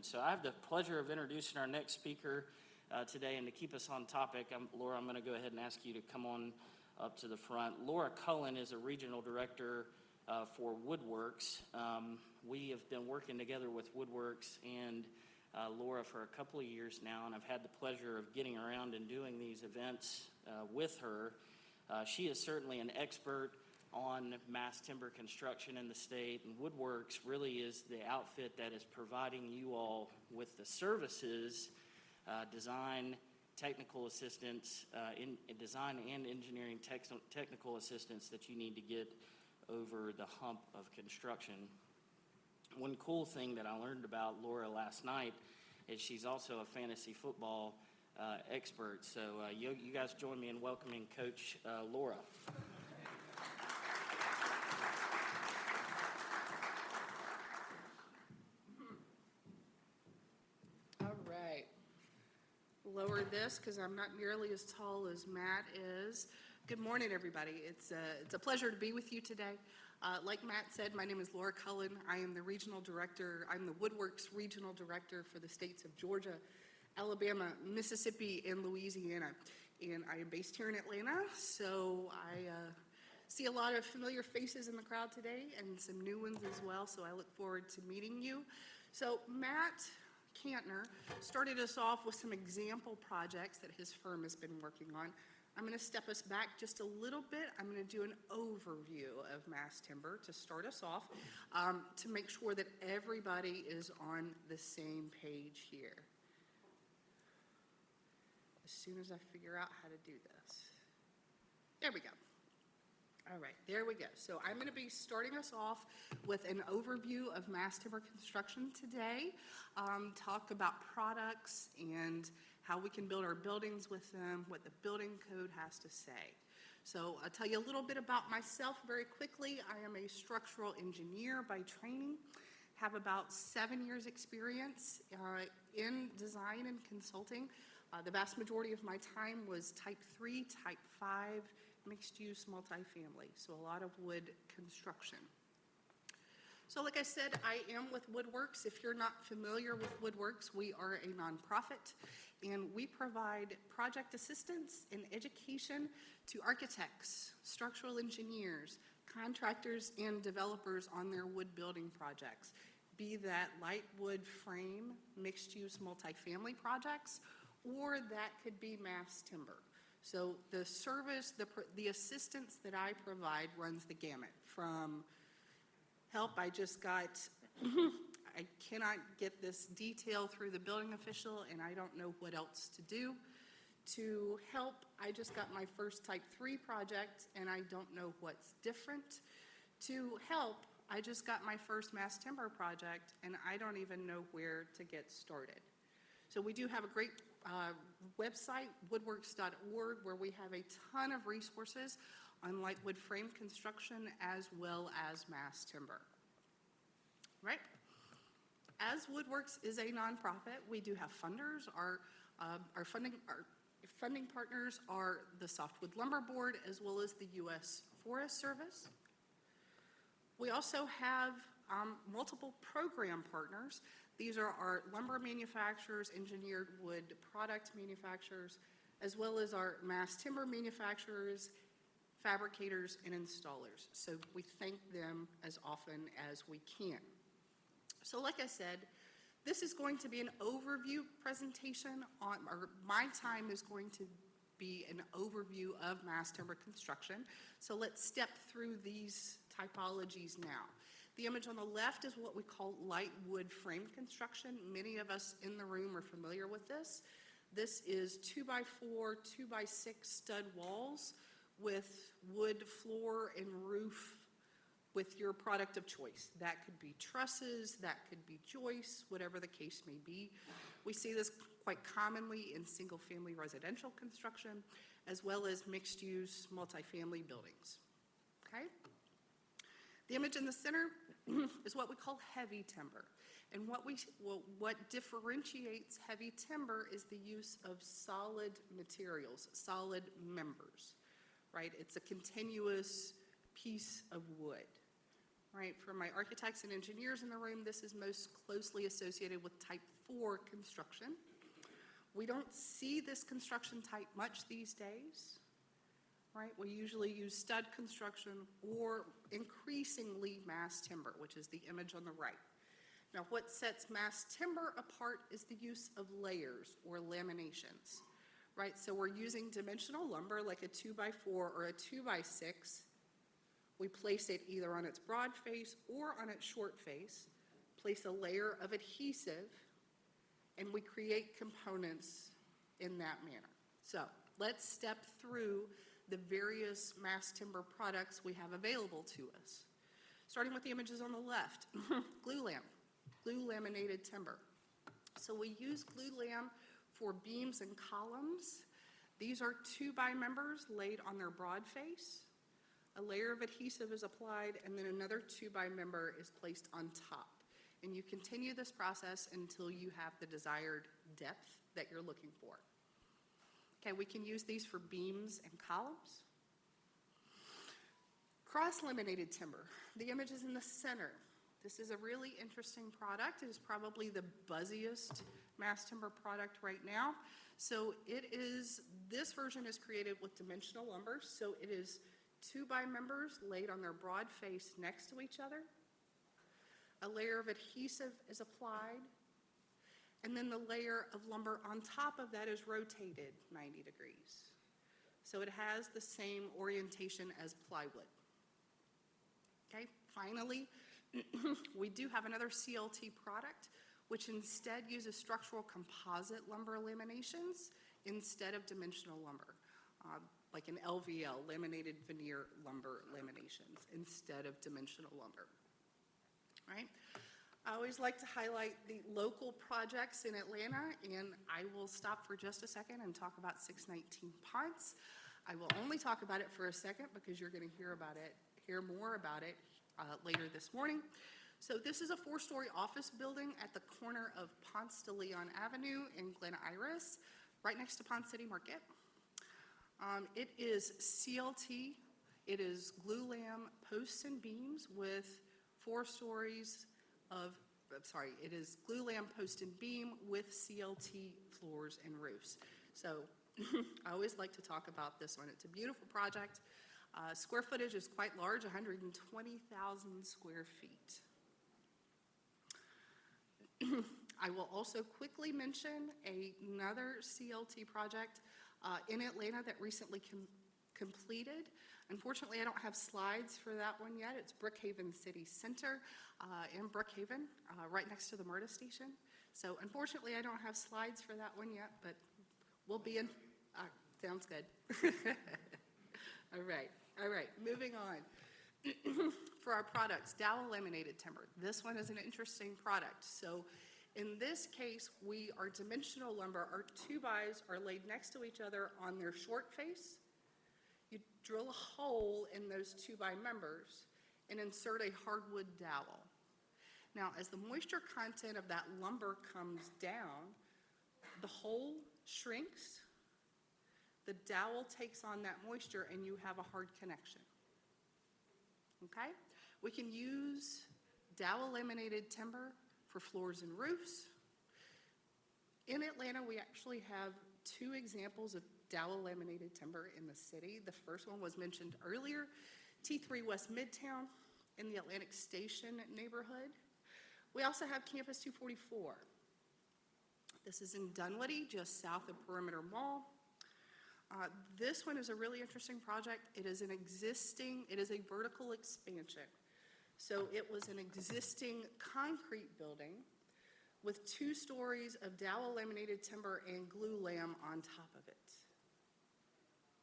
So I have the pleasure of introducing our next speaker today, and to keep us on topic, Laura, I'm going to go ahead and ask you to come on up to the front. Laura Cullens is a regional director for Woodworks. We have been working together with Woodworks and Laura for a couple of years now, and I've had the pleasure of getting around and doing these events with her. She is certainly an expert on mass timber construction in the state, and Woodworks really is the outfit that is providing you all with the services, design, technical assistance, in design and engineering technical assistance that you need to get over the hump of construction. One cool thing that I learned about Laura last night is she's also a fantasy football expert. So you guys join me in welcoming Coach Laura. All right. Lower this because I'm not nearly as tall as Matt is. Good morning, everybody. It's a pleasure to be with you today. Like Matt said, my name is Laura Cullens. I am the regional director. I'm the Woodworks regional director for the states of Georgia, Alabama, Mississippi, and Louisiana. And I am based here in Atlanta, so I see a lot of familiar faces in the crowd today and some new ones as well, so I look forward to meeting you. So Matt Cantner started us off with some example projects that his firm has been working on. I'm going to step us back just a little bit. I'm going to do an overview of mass timber to start us off to make sure that everybody is on the same page here. As soon as I figure out how to do this. There we go. All right, there we go. So I'm going to be starting us off with an overview of mass timber construction today, talk about products and how we can build our buildings with them, what the building code has to say. So I'll tell you a little bit about myself very quickly. I am a structural engineer by training, have about 7 years experience in design and consulting. The vast majority of my time was type 3, type 5, mixed use multifamily, so a lot of wood construction. So like I said, I am with Woodworks. If you're not familiar with Woodworks, we are a nonprofit, and we provide project assistance and education to architects, structural engineers, contractors, and developers on their wood building projects, be that light wood frame, mixed-use multifamily projects, or that could be mass timber. So the service, the assistance that I provide runs the gamut from help. I just got, I cannot get this detail through the building official and I don't know what else to do, to help. I just got my first type 3 project and I don't know what's different, to help. I just got my first mass timber project and I don't even know where to get started. So we do have a great website, woodworks.org, where we have a ton of resources on light wood frame construction as well as mass timber. Right? As Woodworks is a nonprofit, we do have funders. Our funding partners are the Softwood Lumber Board as well as the U.S. Forest Service. We also have multiple program partners. These are our lumber manufacturers, engineered wood product manufacturers, as well as our mass timber manufacturers, fabricators, and installers. So we thank them as often as we can. So like I said, this is going to be an overview presentation on, or my time is going to be an overview of mass timber construction. So let's step through these typologies now. The image on the left is what we call light wood frame construction. Many of us in the room are familiar with this. This is 2x4, 2x6 stud walls with wood floor and roof with your product of choice. That could be trusses, that could be joists, whatever the case may be. We see this quite commonly in single-family residential construction, as well as mixed-use multifamily buildings. Okay? The image in the center is what we call heavy timber. And what differentiates heavy timber is the use of solid materials, solid members, right? It's a continuous piece of wood, right? For my architects and engineers in the room, this is most closely associated with type 4 construction. We don't see this construction type much these days, right? We usually use stud construction or increasingly mass timber, which is the image on the right. Now, what sets mass timber apart is the use of layers or laminations, right? So we're using dimensional lumber like a 2x4 or a 2x6. We place it either on its broad face or on its short face, place a layer of adhesive, and we create components in that manner. So let's step through the various mass timber products we have available to us. Starting with the images on the left, glue laminated timber. So we use glue lam for beams and columns. These are 2x members laid on their broad face. A layer of adhesive is applied, and then another 2x member is placed on top. And you continue this process until you have the desired depth that you're looking for. Okay, we can use these for beams and columns. Cross-laminated timber. The image is in the center. This is a really interesting product. It is probably the buzziest mass timber product right now. So this version is created with dimensional lumber. So it is 2x members laid on their broad face next to each other. A layer of adhesive is applied, and then the layer of lumber on top of that is rotated 90 degrees. So it has the same orientation as plywood. Okay, finally, we do have another CLT product, which instead uses structural composite lumber laminations instead of dimensional lumber. Like an LVL, laminated veneer lumber laminations, instead of dimensional lumber, right? I always like to highlight the local projects in Atlanta, and I will stop for just a second and talk about 619 Ponce. I will only talk about it for a second because you're gonna hear more about it later this morning. So this is a 4-story office building at the corner of Ponce de Leon Avenue in Glen Iris, right next to Ponce City Market. It is CLT, it is glue lam posts and beams with 4 stories of, it is glue lam post and beam with CLT floors and roofs. So I always like to talk about this one. It's a beautiful project. Square footage is quite large, 120,000 square feet. I will also quickly mention another CLT project in Atlanta that recently completed. Unfortunately, I don't have slides for that one yet. It's Brookhaven City Center in Brookhaven, right next to the MRTA station. So unfortunately, I don't have slides for that one yet, but we'll be in, sounds good. All right, moving on. For our products, dowel laminated timber. This one is an interesting product. So in this case, our dimensional lumber, our 2x's are laid next to each other on their short face. You drill a hole in those 2x members and insert a hardwood dowel. Now, as the moisture content of that lumber comes down, the hole shrinks, the dowel takes on that moisture, and you have a hard connection. Okay? We can use dowel laminated timber for floors and roofs. In Atlanta, we actually have 2 examples of dowel laminated timber in the city. The first one was mentioned earlier, T3 West Midtown in the Atlantic Station neighborhood. We also have Campus 244. This is in Dunwoody, just south of Perimeter Mall. This one is a really interesting project. It is a vertical expansion. So it was an existing concrete building with 2 stories of dowel laminated timber and glue lam on top of it.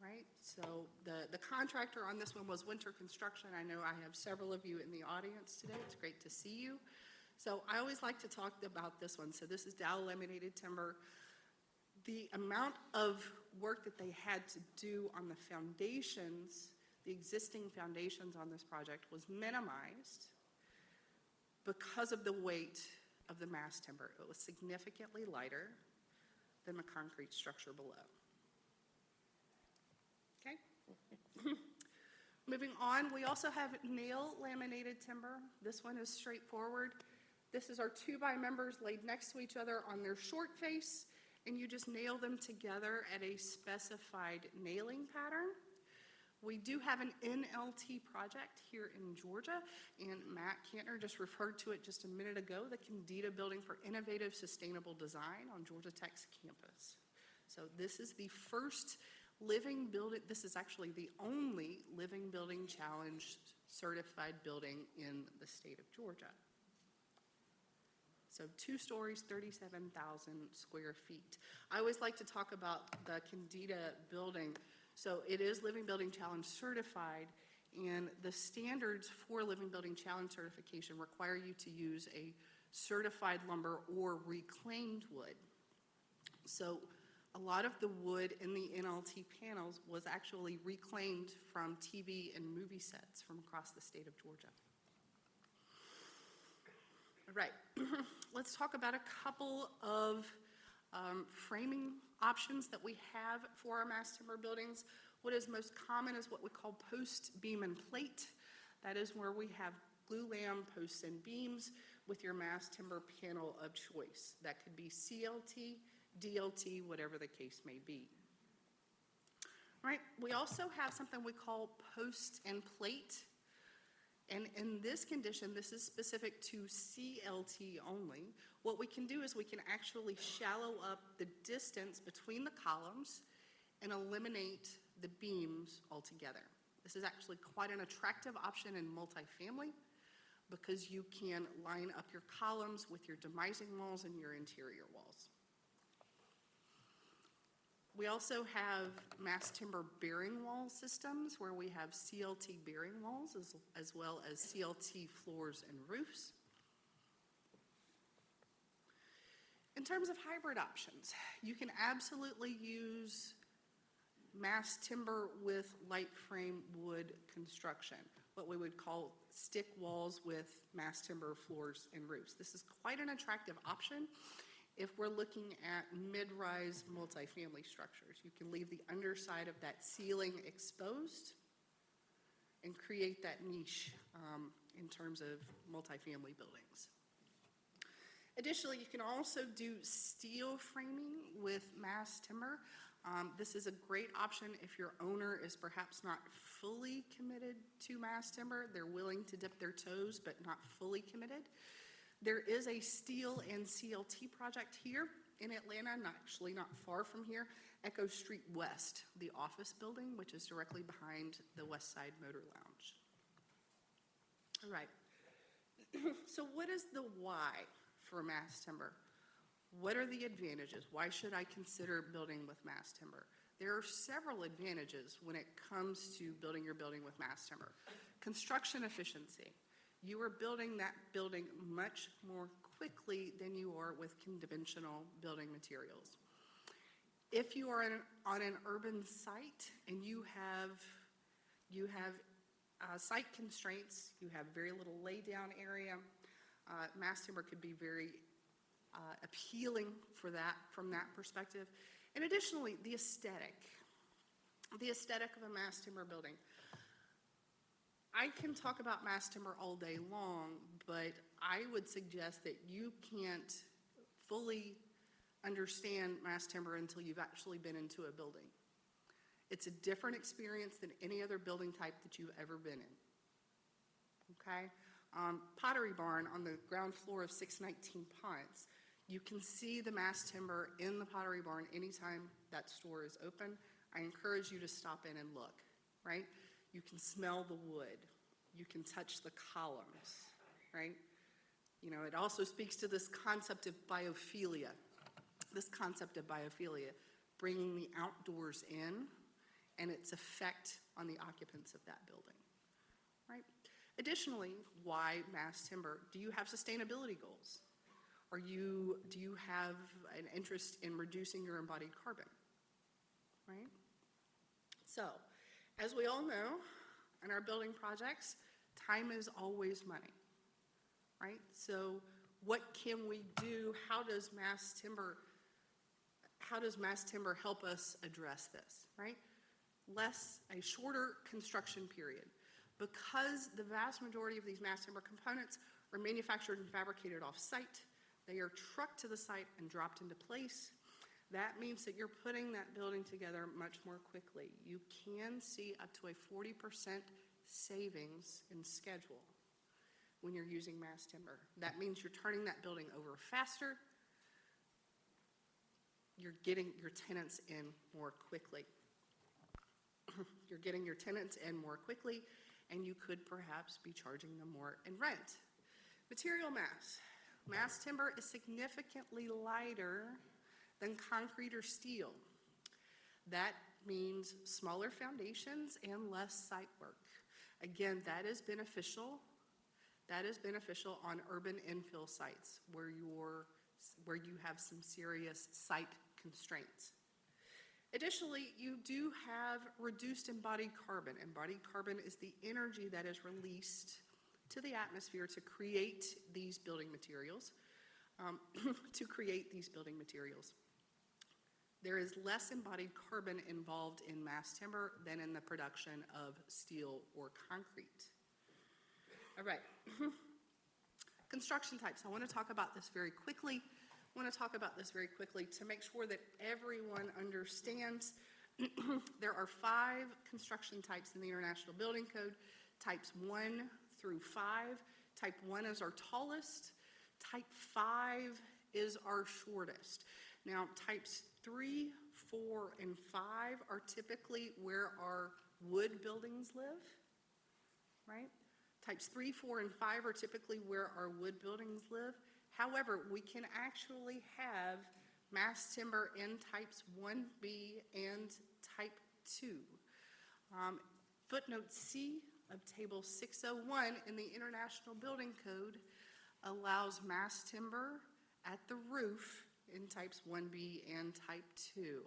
Right? So the contractor on this one was Winter Construction. I know I have several of you in the audience today. It's great to see you. So I always like to talk about this one. So this is dowel laminated timber. The amount of work that they had to do on the foundations, the existing foundations on this project, was minimized because of the weight of the mass timber. It was significantly lighter than the concrete structure below. Okay? Moving on, we also have nail laminated timber. This one is straightforward. This is our 2x members laid next to each other on their short face, and you just nail them together at a specified nailing pattern. We do have an NLT project here in Georgia, and Matt Kantner just referred to it just a minute ago, the Candida Building for Innovative Sustainable Design on Georgia Tech's campus. So this is the first living building, this is actually the only Living Building Challenge certified building in the state of Georgia. So 2 stories, 37,000 square feet. I always like to talk about the Candida building. So it is Living Building Challenge certified, and the standards for Living Building Challenge certification require you to use a certified lumber or reclaimed wood. So a lot of the wood in the NLT panels was actually reclaimed from TV and movie sets from across the state of Georgia. All right, let's talk about a couple of framing options that we have for our mass timber buildings. What is most common is what we call post, beam, and plate. That is where we have glulam posts and beams with your mass timber panel of choice. That could be CLT, DLT, whatever the case may be. All right, we also have something we call post and plate. And in this condition, this is specific to CLT only. What we can do is we can actually shallow up the distance between the columns and eliminate the beams altogether. This is actually quite an attractive option in multifamily because you can line up your columns with your demising walls and your interior walls. We also have mass timber bearing wall systems where we have CLT bearing walls as well as CLT floors and roofs. In terms of hybrid options, you can absolutely use mass timber with light frame wood construction, what we would call stick walls with mass timber floors and roofs. This is quite an attractive option if we're looking at mid-rise multifamily structures. You can leave the underside of that ceiling exposed and create that niche in terms of multifamily buildings. Additionally, you can also do steel framing with mass timber. This is a great option if your owner is perhaps not fully committed to mass timber. They're willing to dip their toes, but not fully committed. There is a steel and CLT project here in Atlanta, actually not far from here, Echo Street West, the office building, which is directly behind the West Side Motor Lounge. All right, so what is the why for mass timber? What are the advantages? Why should I consider building with mass timber? There are several advantages when it comes to building your building with mass timber. Construction efficiency. You are building that building much more quickly than you are with conventional building materials. If you are on an urban site and you have site constraints, you have very little laydown area, mass timber could be very appealing for that, from that perspective. And additionally, the aesthetic of a mass timber building. I can talk about mass timber all day long, but I would suggest that you can't fully understand mass timber until you've actually been into a building. It's a different experience than any other building type that you've ever been in. Okay? Pottery Barn on the ground floor of 619 Ponce, you can see the mass timber in the Pottery Barn anytime that store is open. I encourage you to stop in and look, right? You can smell the wood. You can touch the columns, right? You know, it also speaks to this concept of biophilia. Bringing the outdoors in and its effect on the occupants of that building, right? Additionally, why mass timber? Do you have sustainability goals? Do you have an interest in reducing your embodied carbon, right? So, as we all know, in our building projects, time is always money, right? So what can we do? How does mass timber help us address this, right? a shorter construction period. Because the vast majority of these mass timber components are manufactured and fabricated off-site, they are trucked to the site and dropped into place. That means that you're putting that building together much more quickly. You can see up to a 40% savings in schedule when you're using mass timber. That means you're turning that building over faster. You're getting your tenants in more quickly. You're getting your tenants in more quickly, and you could perhaps be charging them more in rent. Material mass. Mass timber is significantly lighter than concrete or steel. That means smaller foundations and less site work. Again, that is beneficial. That is beneficial on urban infill sites where you have some serious site constraints. Additionally, you do have reduced embodied carbon. Embodied carbon is the energy that is released to the atmosphere to create these building materials. There is less embodied carbon involved in mass timber than in the production of steel or concrete. All right. Construction types. I want to talk about this very quickly. To make sure that everyone understands. There are 5 construction types in the International Building Code, types 1 through 5. Type 1 is our tallest. Type 5 is our shortest. Now, types 3, 4, and 5 are typically where our wood buildings live, right? Types 3, 4, and 5 are typically where our wood buildings live. However, we can actually have mass timber in types 1B and type 2. Footnote C of Table 601 in the International Building Code allows mass timber at the roof in types 1B and type 2.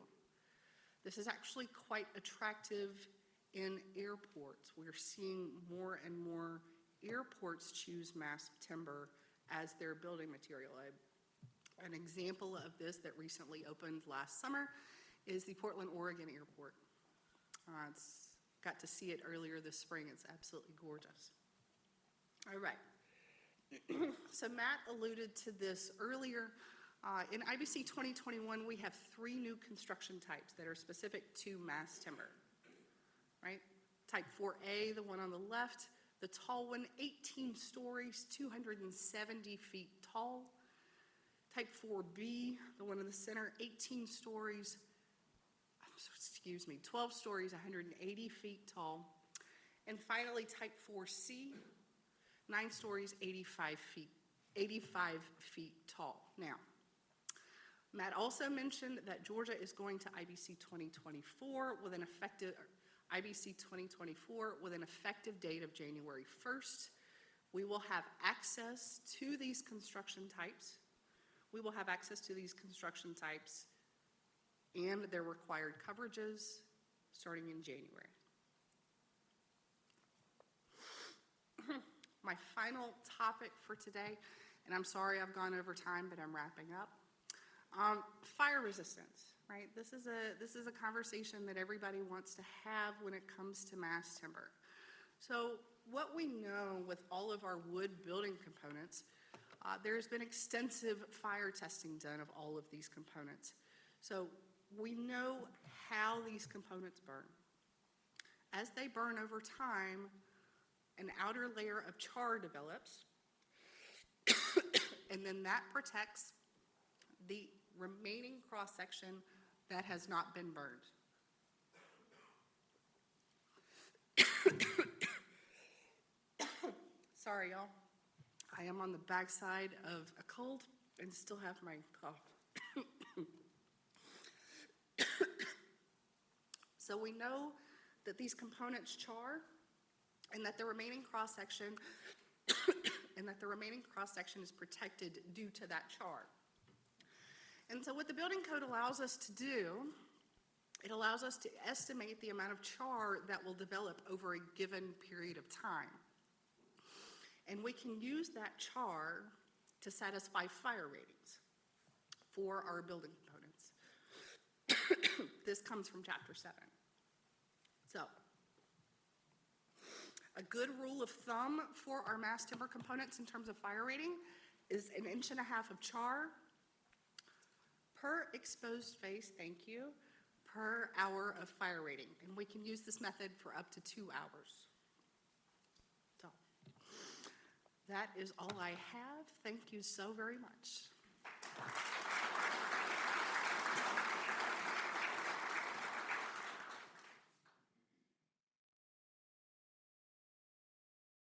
This is actually quite attractive in airports. We're seeing more and more airports choose mass timber as their building material. An example of this that recently opened last summer is the Portland, Oregon airport. Got to see it earlier this spring. It's absolutely gorgeous. All right. So Matt alluded to this earlier. In IBC 2021, we have 3 new construction types that are specific to mass timber, right? Type 4A, the one on the left, the tall one, 18 stories, 270 feet tall. Type 4B, the one in the center, 18 stories, 12 stories, 180 feet tall. And finally, type 4C, 9 stories, 85 feet tall. Now, Matt also mentioned that Georgia is going to IBC 2024 with an effective date of January 1st. We will have access to these construction types. And their required coverages starting in January. My final topic for today, and I'm sorry I've gone over time, but I'm wrapping up. Fire resistance, right? This is a conversation that everybody wants to have when it comes to mass timber. So what we know with all of our wood building components, there's been extensive fire testing done of all of these components. So we know how these components burn. As they burn over time, an outer layer of char develops, and then that protects the remaining cross-section that has not been burned. Sorry, y'all. I am on the backside of a cold and still have my cough. So we know that these components char and that the remaining cross-section is protected due to that char. And so what the building code allows us to do, it allows us to estimate the amount of char that will develop over a given period of time. And we can use that char to satisfy fire ratings for our building components. This comes from Chapter 7. So, a good rule of thumb for our mass timber components in terms of fire rating is 1.5 inches of char per exposed face, thank you, per hour of fire rating. And we can use this method for up to 2 hours. So, that is all I have. Thank you so very much.